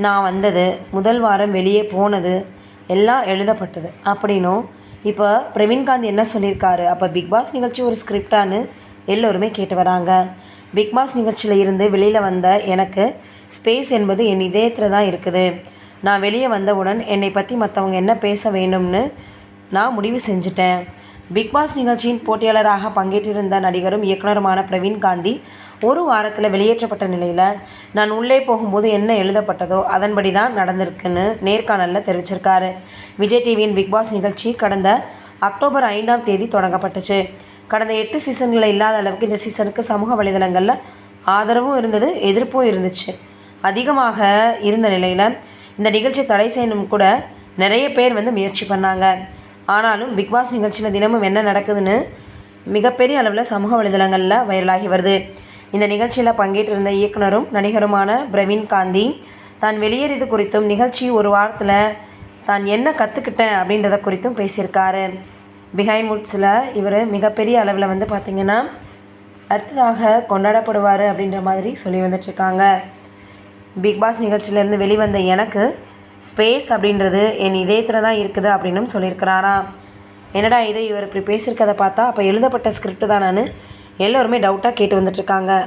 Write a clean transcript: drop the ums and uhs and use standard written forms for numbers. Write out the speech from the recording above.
நான் வந்தது, முதல் வாரம் வெளியே போனது எல்லாம் எழுதப்பட்டது அப்படின்னும். இப்போ பிரவீன்காந்த் என்ன சொல்லியிருக்காரு, அப்போ பிக் பாஸ் நிகழ்ச்சி ஒரு ஸ்கிரிப்டான்னு எல்லோருமே கேட்டு வராங்க. பிக் பாஸ் நிகழ்ச்சியில் இருந்து வெளியில் வந்த எனக்கு ஸ்பேஸ் என்பது என் இதயத்தில் தான் இருக்குது. நான் வெளியே வந்தவுடன் என்னை பற்றி மற்றவங்க என்ன பேச வேண்டும்னு நான் முடிவு செஞ்சுட்டேன். பிக் பாஸ் நிகழ்ச்சியின் போட்டியாளராக பங்கேற்றிருந்த நடிகரும் இயக்குனருமான பிரவீன்காந்தி ஒரு வாரத்தில் வெளியேற்றப்பட்ட நிலையில், நான் உள்ளே போகும்போது என்ன எழுதப்பட்டதோ அதன்படி தான் நடந்திருக்குன்னு நேர்காணலில் தெரிவிச்சிருக்காரு. விஜய் டிவியின் பிக் பாஸ் நிகழ்ச்சி கடந்த அக்டோபர் 5ஆம் தேதி தொடங்கப்பட்டுச்சு. கடந்த 8 சீசன்களில் இல்லாத அளவுக்கு இந்த சீசனுக்கு சமூக வலைதளங்களில் ஆதரவும் இருந்தது, எதிர்ப்பும் இருந்துச்சு. அதிகமாக இருந்த நிலையில் இந்த நிகழ்ச்சியை தடை செய்யணும் கூட நிறைய பேர் முயற்சி பண்ணாங்க. ஆனாலும் பிக் பாஸ் நிகழ்ச்சியில் தினமும் என்ன நடக்குதுன்னு மிகப்பெரிய அளவில் சமூக வலைதளங்களில் வைரலாகி வருது. இந்த நிகழ்ச்சியில் பங்கேற்றிருந்த இயக்குனரும் நடிகருமான பிரவீன்காந்தி தான் வெளியேறியது குறித்தும், நிகழ்ச்சி ஒரு வாரத்தில் தான் என்ன கற்றுக்கிட்டேன் அப்படின்றத குறித்தும் பேசியிருக்காரு. பிஹைண்ட் வுட்ஸில் இவர் மிகப்பெரிய அளவில் பார்த்திங்கன்னா அடுத்ததாக கொண்டாடப்படுவார் அப்படின்ற மாதிரி சொல்லி வந்துட்டுருக்காங்க. பிக் பாஸ் நிகழ்ச்சியிலேருந்து வெளிவந்த எனக்கு ஸ்பேஸ் அப்படின்றது என் இதயத்தில் தான் இருக்குது அப்படின்னும் சொல்லியிருக்கிறாராம். என்னடா இது, இவர் இப்படி பேசியிருக்கதை பார்த்தா அப்போ எழுதப்பட்ட ஸ்கிரிப்ட் தானான்னு எல்லோருமே டவுட்டாக கேட்டு வந்துட்டுருக்காங்க.